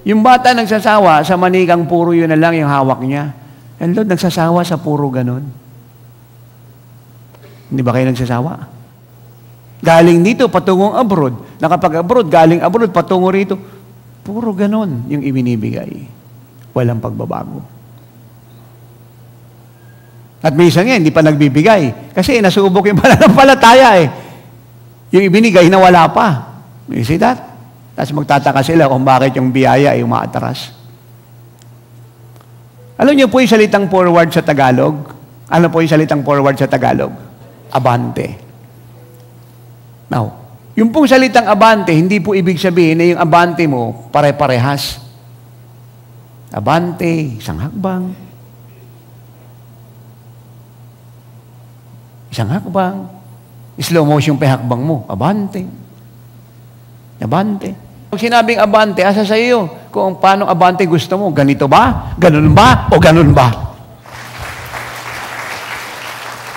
Yung bata nagsasawa, sa manikang puro yun na lang yung hawak niya. And Lord, nagsasawa sa puro ganon. Hindi ba kayo nagsasawa? Galing dito, patungong abroad. Nakapag-abroad, galing abroad, patungo rito. Puro ganon yung ibinibigay. Walang pagbabago. At minsan nga, hindi pa nagbibigay. Kasi nasubok yung pananampalataya eh. Yung ibinigay na wala pa. You see that? Tapos magtataka sila kung bakit yung biyaya ay umaatras. Alam niyo po yung salitang forward sa Tagalog? Ano po yung salitang forward sa Tagalog? Abante. Now, yung pong salitang abante, hindi po ibig sabihin na yung abante mo pare-parehas. Abante, isang hakbang. Isang hakbang. Slow motion pa hakbang mo. Abante. Abante. Pag sinabing abante, asa sa iyo kung paano abante gusto mo. Ganito ba? Ganun ba? O ganun ba?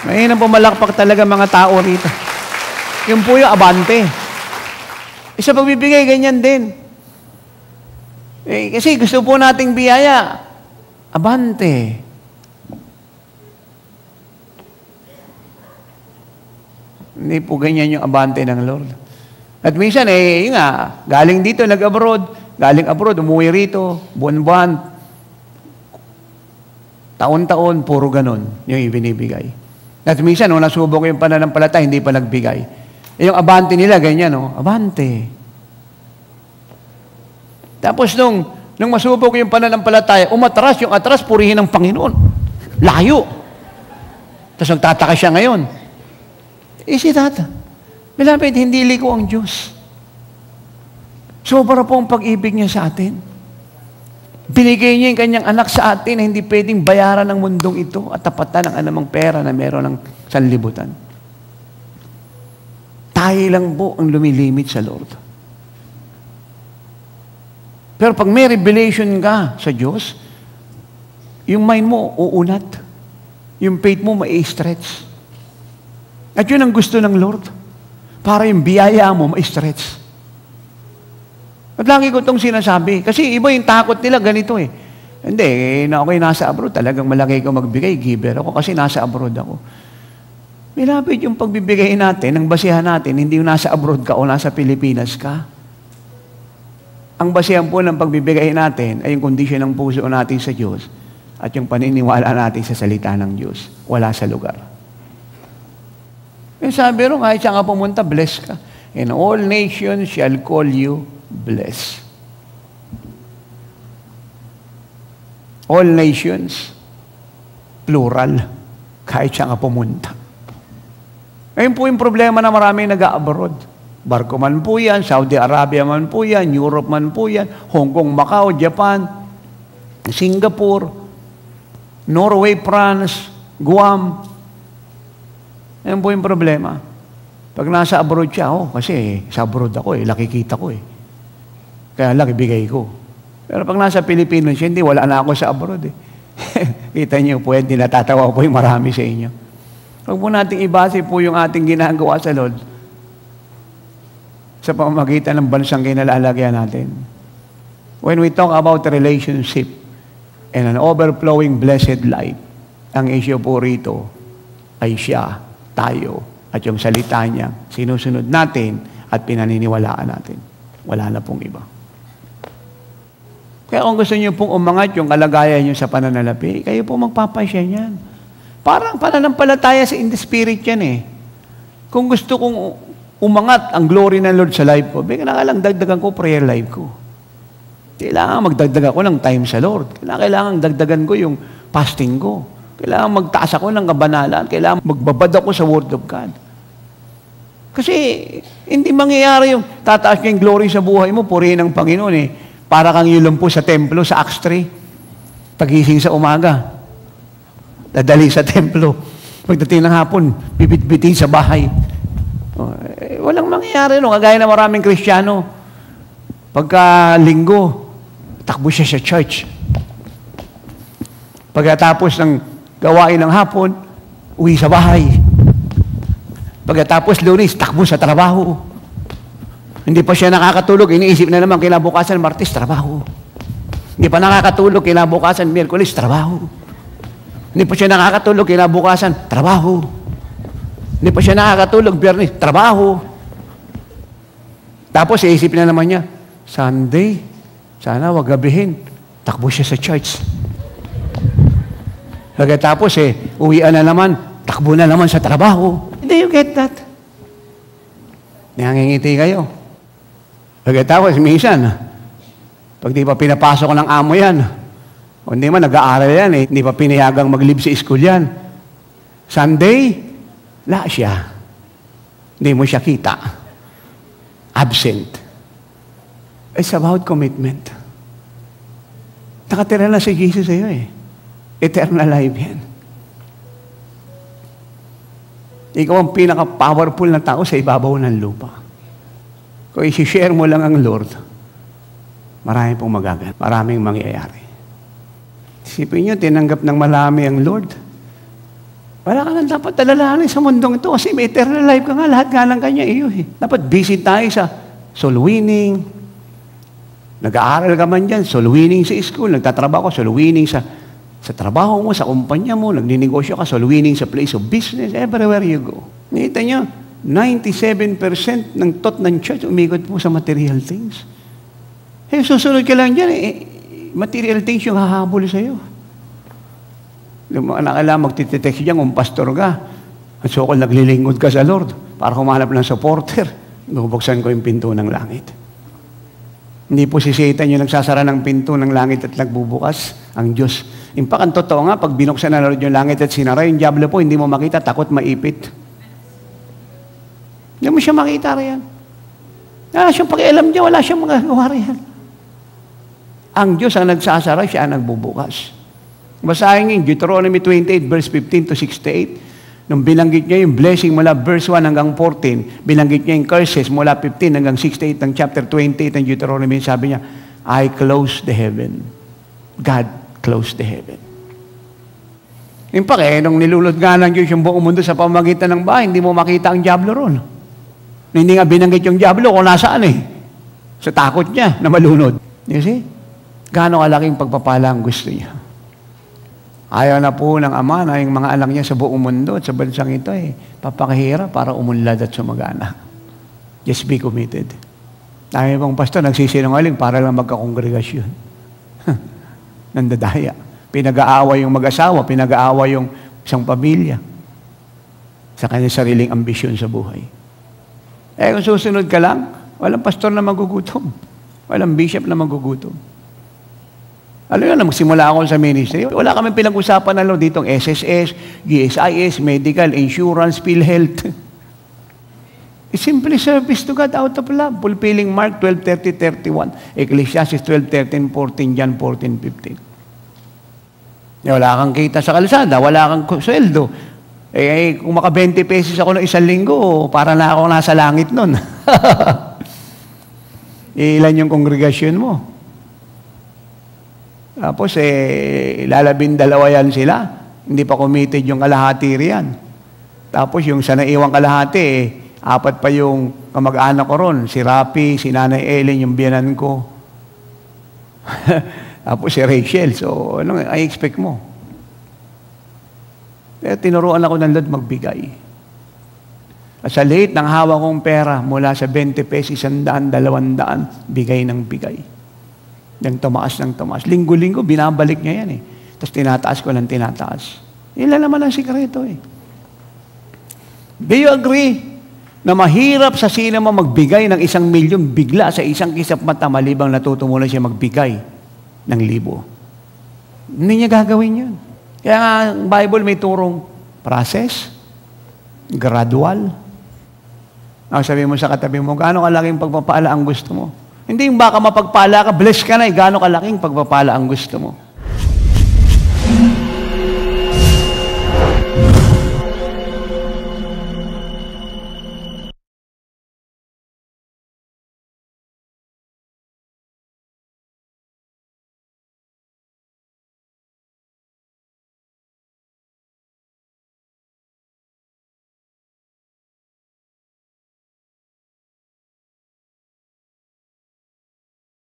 Ngayon ang pumalakpak talaga mga tao rito. Yung po yung abante. Isa pagbibigay, ganyan din. Kasi gusto po nating biyaya. Abante. Hindi po ganyan yung abante ng Lord. At minsan, yun nga, galing dito, nag-abroad, galing abroad, umuwi rito, buwan-buwan, taon-taon, puro ganun yung ibinibigay. At minsan, nung nasubok yung pananampalataya, hindi pa nagbigay. Yung abante nila, ganyan, no? Abante. Tapos nung masubok yung pananampalataya, umatras, yung atras, purihin ng Panginoon. Layo. Tapos nagtataka siya ngayon. Is it that? Beloved, hindi liko ang Diyos. Sobra po ang pag-ibig niya sa atin. Binigay niya yung kanyang anak sa atin na hindi pwedeng bayaran ng mundong ito at tapatan ng anumang pera na meron ng sanlibutan. Tayo lang po ang lumilimit sa Lord. Pero pag may revelation ka sa Diyos, yung mind mo uunat. Yung faith mo mai-stretch. At yun ang gusto ng Lord. Para yung biyaya mo ma-stretch. At lagi ko itong sinasabi. Kasi iba yung takot nila, ganito eh. Hindi, na ako'y nasa abroad, talagang malaki ko magbigay, giver ako kasi nasa abroad ako. Milapit yung pagbibigay natin, ang basihan natin, hindi yung nasa abroad ka o nasa Pilipinas ka. Ang basihan po ng pagbibigay natin ay yung kondisyon ng puso natin sa Diyos at yung paniniwala natin sa salita ng Diyos. Wala sa lugar. Sabi rin, kahit saan ka pumunta, bless ka. And all nations shall call you blessed. All nations, plural, kahit saan ka pumunta. Ngayon po yung problema na maraming nag-a-abroad. Barko man po yan, Saudi Arabia man po yan, Europe man po yan, Hong Kong, Macau, Japan, Singapore, Norway, France, Guam. Yan po yung problema. Pag nasa abroad siya, kasi sa abroad ako nakikita ko Kaya lang, ibigay ko. Pero pag nasa Pilipinas siya, hindi, wala na ako sa abroad Kita niyo po yan, natatawa po yung marami sa inyo. Huwag po nating ibase po yung ating ginagawa sa Lord sa pamamagitan ng bansang kinalalagyan natin. When we talk about relationship and an overflowing blessed life, ang issue po rito ay siya, tayo, at yung salita niya, sinusunod natin at pinaniniwalaan natin. Wala na pong iba. Kaya kung gusto niyo pong umangat yung kalagayan niyo sa pananalapi, kayo po magpapasya niyan. Parang pananampalataya sa in the spirit yan Kung gusto kong umangat ang glory ng Lord sa life ko, kailangan dagdagan ko prayer life ko. Kailangan magdagdag ako ng time sa Lord. Kailangan dagdagan ko yung fasting ko. Kailangan magtaas ako ng kabanalan. Kailangan magbabad ako sa Word of God. Kasi hindi mangyayari yung tataas niya yung glory sa buhay mo, purihin ng Panginoon Para kang yulumpo sa templo, sa Acts 3. Pagising sa umaga. Dadali sa templo. Pagdating ng hapon, bibit-bitin sa bahay. Walang mangyayari kagaya na maraming Kristiyano. Pagka linggo, takbo siya sa church. Pagkatapos ng gawain ng hapon, uwi sa bahay. Pagkatapos Lunes, takbo sa trabaho. Hindi pa siya nakakatulog, iniisip na naman kinabukasan, Martes, trabaho. Hindi pa nakakatulog, kinabukasan, Miyerkules, trabaho. Hindi pa siya nakakatulog, kinabukasan, trabaho. Hindi pa siya nakakatulog, Biyernes, trabaho. Tapos, iisipin na naman niya, Sunday, sana wag gabihin. Takbo siya sa church. Pagkatapos, uwian na naman, takbo na naman sa trabaho. Hindi, you get that? Nangingiti kayo. Pagkatapos, minsan, pag di pa pinapasok ng amo yan, o hindi man, nag-aaral yan, hindi pa pinayagang mag-leave sa school yan. Sunday, la siya. Hindi mo siya kita. Absent. It's about commitment. Nakatira na si Jesus sa iyo Eternal life yan. Ikaw ang pinaka-powerful na tao sa ibabaw ng lupa. Kung isi-share mo lang ang Lord, marami pong magaganap. Maraming mangyayari. Isipin nyo, tinanggap ng marami ang Lord. Wala ka lang dapat alalahanin sa mundong ito kasi may eternal life ka nga. Lahat nga lang kanya iyo Dapat busy tayo sa soul winning. Nag-aaral ka man dyan, soul winning sa school. Nagtatrabaho ka, soul winning sa trabaho mo, sa kumpanya mo. Nagninegosyo ka, soul winning sa place of business. Everywhere you go. Nakita nyo, 97% ng thought ng church umikot po sa material things. Susunod ka lang dyan, material things yung hahabol sa'yo. Yung mga nakailangan magtitext dyan kung pastor ka, at so kung naglilingkod ka sa Lord, para humanap ng supporter, bubuksan ko yung pinto ng langit. Hindi po si Satan yung nagsasara ng pinto ng langit at nagbubukas, ang Diyos. In fact, ang totoo nga, pag binuksan na Lord yung langit at sinara, yung diablo po, hindi mo makita, takot maipit. Hindi mo siya makita riyan. Wala siyang pakialam dyan, wala siyang magagawa riyan. Ang Diyos ang nagsasara, siya ang nagbubukas. Basahin niyo, Deuteronomy 28, verse 15 to 68. Nung binanggit niya yung blessing mula verse 1 hanggang 14, binanggit niya yung curses mula 15 hanggang 68 ng chapter 28 ng Deuteronomy, sabi niya, I close the heaven. God closed the heaven. In fact, nung nilulod nga ng Diyos yung buong mundo sa pamamagitan ng bahay, hindi mo makita ang diablo ron. Hindi nga binanggit yung diablo kung nasaan Sa takot niya na malunod. You see? Gaano kalaking pagpapala ang gusto niya. Ayaw na po ng Ama na yung mga anak niya sa buong mundo at sa bansang ito papakahirap para umunlad at sumagana. Just be committed. Tayo pong pastor, nagsisinungaling para lang magkakongregasyon. Nandadaya. Pinag-aaway yung mag-asawa, pinag-aaway yung isang pamilya sa kanyang sariling ambisyon sa buhay. Kung susunod ka lang, walang pastor na magugutom. Walang bishop na magugutom. Alam nyo, magsimula ako sa ministry, wala kami pinag-usapan na ditong SSS, GSIS, medical, insurance, PhilHealth. It's simply service to God out of love. Fulfilling Mark 12:30-31, Ecclesiastes 12:13-14, John 14:15. Wala kang kita sa kalsada, wala kang sweldo. Kung maka 20 pesos ako ng isang linggo, para na ako nasa langit nun. Ilan yung kongregasyon mo? Tapos, 12 yan sila. Hindi pa committed yung kalahati riyan. Tapos, yung sa naiwang kalahati, 4 pa yung kamag-anak ko ron. Si Rapi, si Nanay Ellen, yung biyanan ko. Tapos, si Rachel. So, ano I expect mo? Pero tinuruan ako ng Lord magbigay. At sa liit ng hawak kong pera, mula sa 20 pesos, 100, 200, bigay ng bigay. Nang tumaas ng tumaas. Linggo-linggo, binabalik niya yan Tapos tinataas ko lang tinataas. Ilan naman ang sikreto Do you agree na mahirap sa sino mo magbigay ng 1 milyon bigla sa isang kisap mata malibang natuto mo na siya magbigay ng 1,000? Hindi niya gagawin yun. Kaya nga, ang Bible may turong process, gradual. Ang sabi mo sa katabi mo, gaano kalaking pagpapala ang gusto mo? Hindi yung baka mapagpala ka, bless ka na gaano kalaking pagpapala ang gusto mo.